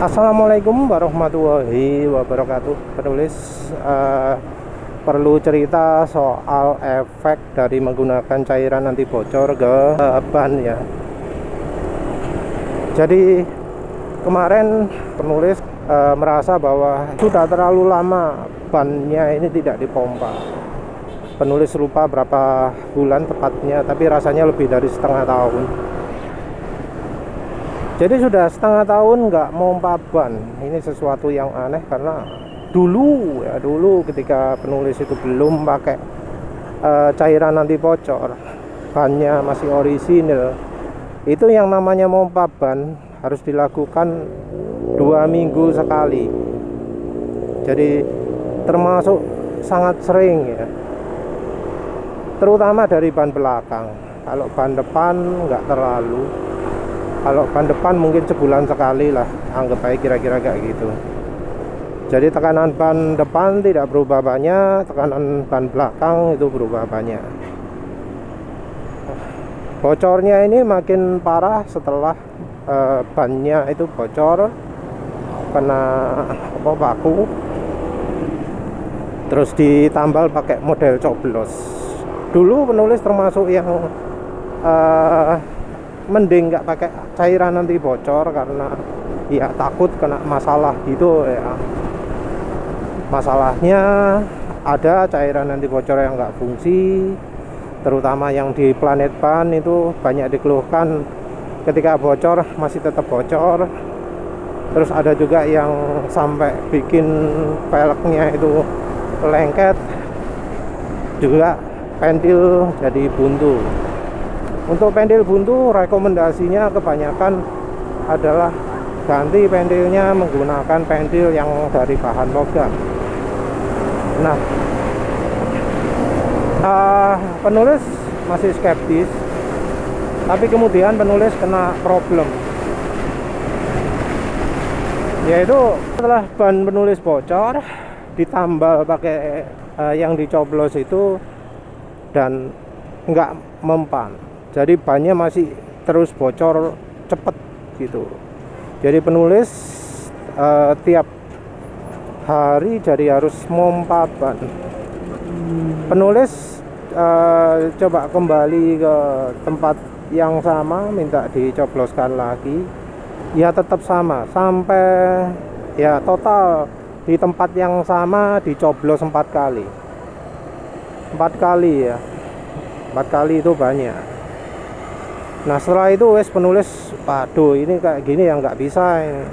Assalamualaikum warahmatullahi wabarakatuh. Penulis perlu cerita soal efek dari menggunakan cairan anti bocor ke ban ya. Jadi kemarin penulis merasa bahwa sudah terlalu lama bannya ini tidak dipompa. Penulis lupa berapa bulan tepatnya, tapi rasanya lebih dari setengah tahun. Jadi sudah setengah tahun nggak mompa ban. Ini sesuatu yang aneh karena dulu ketika penulis itu belum pakai cairan anti bocor, bannya masih orisinil, itu yang namanya mompa ban harus dilakukan 2 minggu sekali. Jadi termasuk sangat sering ya, terutama dari ban belakang. Kalau ban depan nggak terlalu. Kalau ban depan mungkin sebulan sekali lah, anggap baik kira-kira kayak gitu. Jadi tekanan ban depan tidak berubah banyak, tekanan ban belakang itu berubah banyak. Bocornya ini makin parah setelah bannya itu bocor, kena baku, terus ditambal pakai model coblos. Dulu penulis termasuk yang mending nggak pakai cairan anti bocor karena ya takut kena masalah gitu ya. Masalahnya ada cairan anti bocor yang nggak fungsi, terutama yang di planet ban itu banyak dikeluhkan ketika bocor masih tetap bocor. Terus ada juga yang sampai bikin peleknya itu lengket, juga pentil jadi buntu. Untuk pentil buntu rekomendasinya kebanyakan adalah ganti pentilnya menggunakan pentil yang dari bahan logam. Nah, penulis masih skeptis, tapi kemudian penulis kena problem, yaitu setelah ban penulis bocor ditambal pakai yang dicoblos itu dan nggak mempan. Jadi bannya masih terus bocor cepet gitu. Jadi penulis tiap hari jadi harus mompa ban. Penulis coba kembali ke tempat yang sama, minta dicobloskan lagi. Ya tetap sama, sampai ya total di tempat yang sama dicoblos 4 kali. 4 kali ya. 4 kali itu banyak. Nah setelah itu penulis, waduh ini kayak gini ya nggak bisa ini.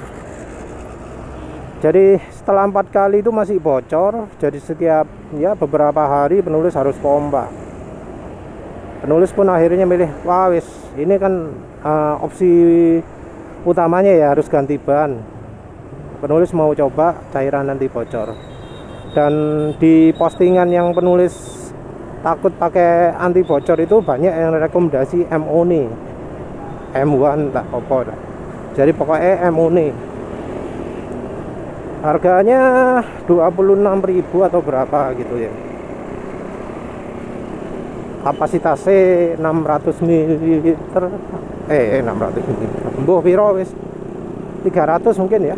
Jadi setelah 4 kali itu masih bocor, jadi setiap ya beberapa hari penulis harus pompa. Penulis pun akhirnya milih, wah ini kan opsi utamanya ya harus ganti ban. Penulis mau coba cairan anti bocor. Dan di postingan yang penulis takut pakai anti bocor itu banyak yang rekomendasi MO-NI, M1 tak apa. Jadi pokoknya MO-NI. Harganya 26.000 atau berapa gitu ya. Kapasitasnya 600 ml. 600 ml. Mbuh piro wis? 300 mungkin ya.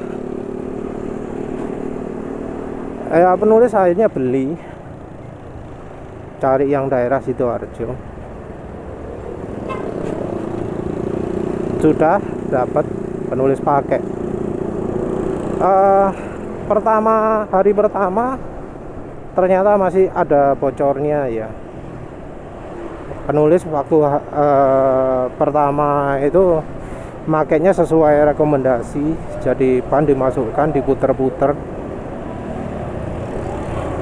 Penulis akhirnya beli, cari yang daerah Sidoarjo. Sudah dapat, penulis pakai. Hari pertama ternyata masih ada bocornya ya. Penulis waktu pertama itu makainya sesuai rekomendasi, jadi ban dimasukkan, diputer-puter,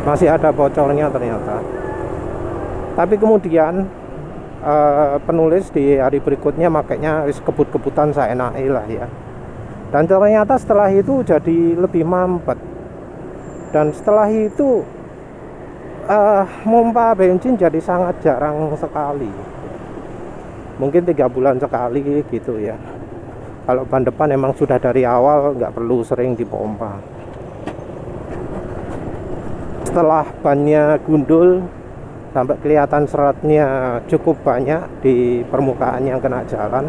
masih ada bocornya ternyata. Tapi kemudian penulis di hari berikutnya makanya kebut-kebutan seenaknya lah ya. Dan ternyata setelah itu jadi lebih mampet. Dan setelah itu mompa bensin jadi sangat jarang sekali. Mungkin 3 bulan sekali gitu ya. Kalau ban depan emang sudah dari awal nggak perlu sering dipompa. Setelah bannya gundul sampai kelihatan seratnya cukup banyak di permukaan yang kena jalan,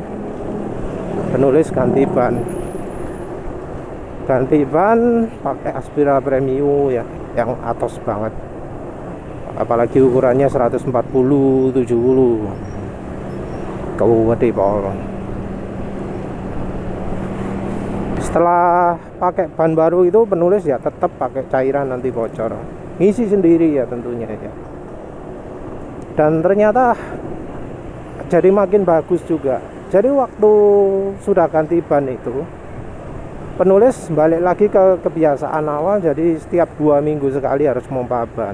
penulis ganti ban. ganti ban pakai Aspira Premium ya, yang atos banget, apalagi ukurannya 140/70 gede pol. Setelah pakai ban baru itu penulis ya tetap pakai cairan anti bocor, ngisi sendiri ya tentunya ya. Dan ternyata jadi makin bagus juga. Jadi waktu sudah ganti ban itu, penulis balik lagi ke kebiasaan awal, jadi setiap 2 minggu sekali harus pompa ban,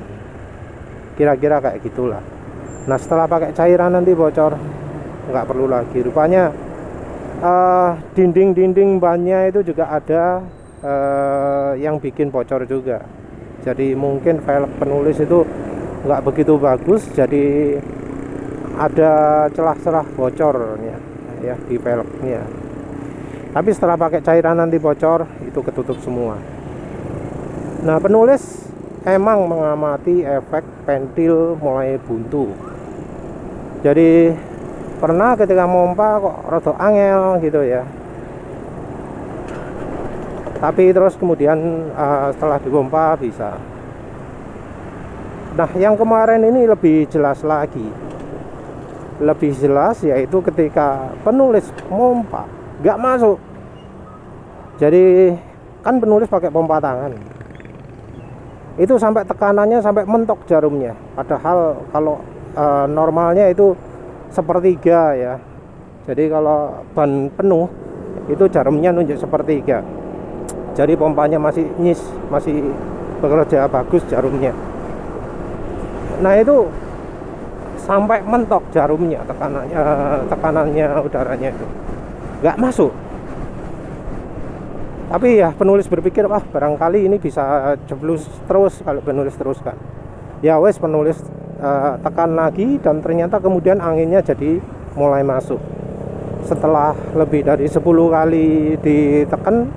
kira-kira kayak gitulah. Nah setelah pakai cairan anti bocor nggak perlu lagi. Rupanya dinding-dinding bannya itu juga ada yang bikin bocor juga. Jadi mungkin velg penulis itu nggak begitu bagus, jadi ada celah-celah bocornya ya di velgnya. Tapi setelah pakai cairan anti bocor itu ketutup semua. Nah penulis emang mengamati efek pentil mulai buntu. Jadi pernah ketika mompa kok rada angel gitu ya, tapi terus kemudian setelah dipompa bisa. Nah yang kemarin ini lebih jelas lagi, lebih jelas, yaitu ketika penulis mompa nggak masuk. Jadi kan penulis pakai pompa tangan, itu sampai tekanannya sampai mentok jarumnya, padahal kalau normalnya itu 1/3 ya. Jadi kalau ban penuh itu jarumnya nunjuk 1/3. Jadi pompanya masih nyis, masih bekerja bagus jarumnya. Nah itu sampai mentok jarumnya, tekanannya udaranya itu nggak masuk. Tapi ya penulis berpikir, wah barangkali ini bisa jeblus terus kalau penulis teruskan. Ya wes, penulis tekan lagi, dan ternyata kemudian anginnya jadi mulai masuk. Setelah lebih dari 10 kali ditekan,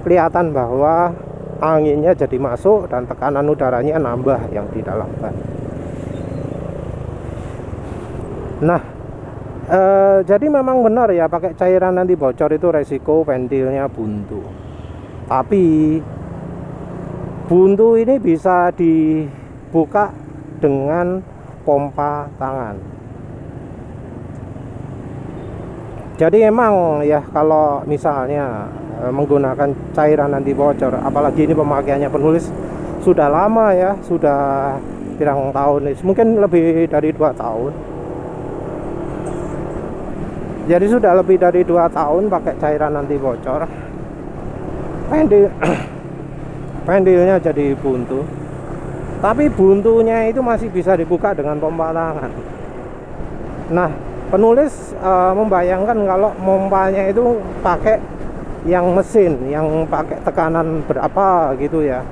kelihatan bahwa anginnya jadi masuk dan tekanan udaranya nambah yang di dalam ban. Nah jadi memang benar ya, pakai cairan anti bocor itu resiko pentilnya buntu. Tapi buntu ini bisa dibuka dengan pompa tangan. Jadi emang ya kalau misalnya menggunakan cairan anti bocor, apalagi ini pemakaiannya penulis sudah lama ya, sudah pirang tahun, mungkin lebih dari 2 tahun. Jadi sudah lebih dari 2 tahun pakai cairan anti bocor, pentilnya jadi buntu. Tapi buntunya itu masih bisa dibuka dengan pompa tangan. Nah penulis membayangkan kalau pompanya itu pakai yang mesin, yang pakai tekanan berapa gitu ya.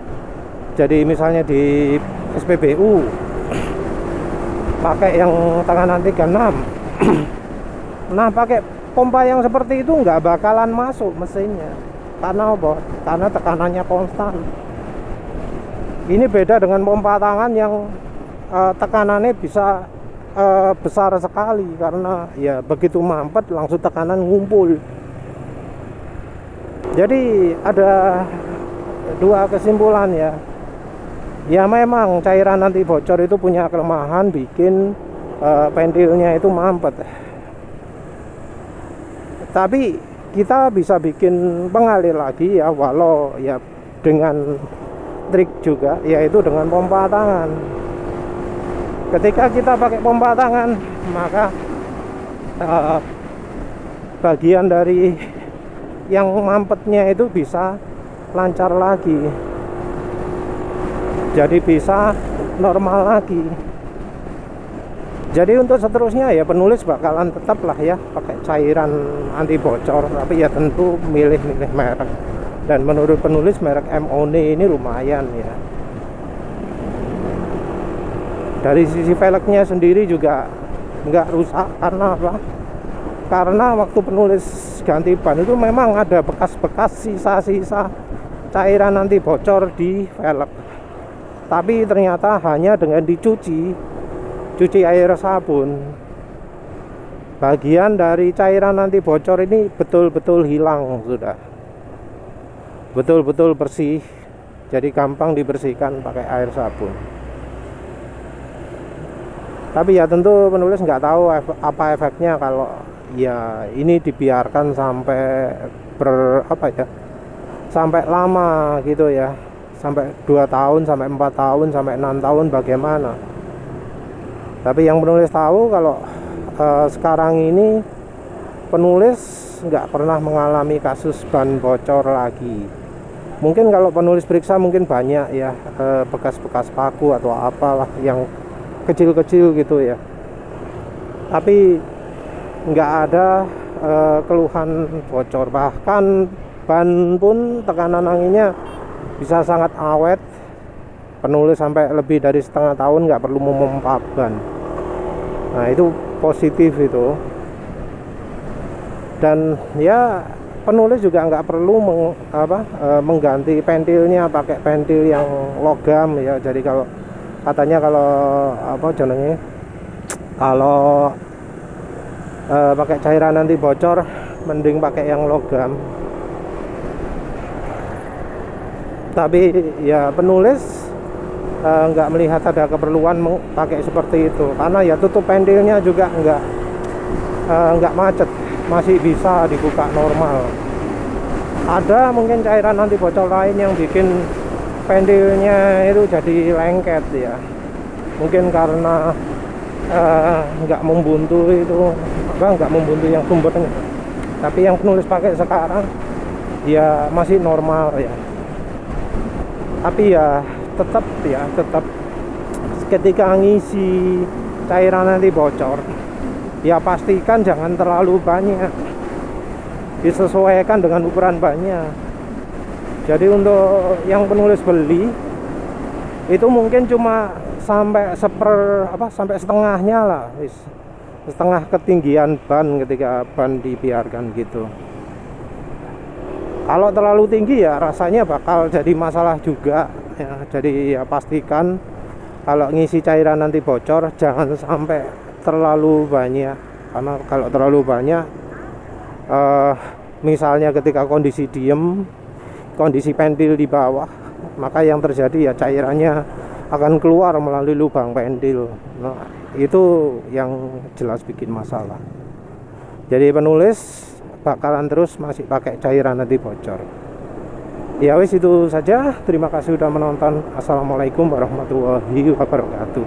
Jadi misalnya di SPBU pakai yang tekanan 36. Nah pakai pompa yang seperti itu nggak bakalan masuk mesinnya. Karena apa? Karena tekanannya konstan. Ini beda dengan pompa tangan yang tekanannya bisa besar sekali, karena ya begitu mampet langsung tekanan ngumpul. Jadi ada 2 kesimpulan ya. Ya memang cairan anti bocor itu punya kelemahan, bikin pentilnya itu mampet. Tapi kita bisa bikin pengalir lagi ya, walau ya dengan trik juga, yaitu dengan pompa tangan. Ketika kita pakai pompa tangan, maka bagian dari yang mampetnya itu bisa lancar lagi, jadi bisa normal lagi. Jadi untuk seterusnya ya penulis bakalan tetap lah ya pakai cairan anti bocor, tapi ya tentu milih-milih merek. Dan menurut penulis merek MONE ini lumayan ya. Dari sisi velgnya sendiri juga nggak rusak. Karena apa? Karena waktu penulis ganti ban itu memang ada bekas-bekas sisa-sisa cairan anti bocor di velg. Tapi ternyata hanya dengan dicuci air sabun, bagian dari cairan anti bocor ini betul-betul hilang sudah. betul-betul bersih, jadi gampang dibersihkan pakai air sabun. Tapi ya tentu penulis nggak tahu apa efeknya kalau ya ini dibiarkan sampai sampai lama gitu ya, sampai 2 tahun, sampai 4 tahun, sampai 6 tahun bagaimana. Tapi yang penulis tahu kalau sekarang ini penulis nggak pernah mengalami kasus ban bocor lagi. Mungkin kalau penulis periksa mungkin banyak ya bekas-bekas paku atau apalah yang kecil-kecil gitu ya, tapi nggak ada keluhan bocor. Bahkan ban pun tekanan anginnya bisa sangat awet. Penulis sampai lebih dari setengah tahun nggak perlu memompa ban. Nah itu positif itu. Dan ya penulis juga nggak perlu mengganti pentilnya pakai pentil yang logam ya. Jadi kalau katanya kalau kalau pakai cairan anti bocor mending pakai yang logam. Tapi ya penulis nggak melihat ada keperluan pakai seperti itu, karena ya tutup pentilnya juga nggak macet, masih bisa dibuka normal. Ada mungkin cairan anti bocor lain yang bikin pentilnya itu jadi lengket ya, mungkin karena nggak membuntu itu nggak membuntu yang sumbernya. Tapi yang penulis pakai sekarang ya masih normal ya. Tapi ya tetap ketika ngisi cairan anti bocor ya pastikan jangan terlalu banyak, disesuaikan dengan ukuran bannya. Jadi untuk yang penulis beli itu mungkin cuma sampai sampai setengahnya lah, setengah ketinggian ban ketika ban dibiarkan gitu. Kalau terlalu tinggi ya rasanya bakal jadi masalah juga ya. Jadi ya pastikan kalau ngisi cairan anti bocor jangan sampai terlalu banyak, karena kalau terlalu banyak misalnya ketika kondisi diem, kondisi pentil di bawah, maka yang terjadi ya cairannya akan keluar melalui lubang pentil. Nah, itu yang jelas bikin masalah. Jadi penulis bakalan terus masih pakai cairan anti bocor. Ya wis itu saja. Terima kasih sudah menonton. Assalamualaikum warahmatullahi wabarakatuh.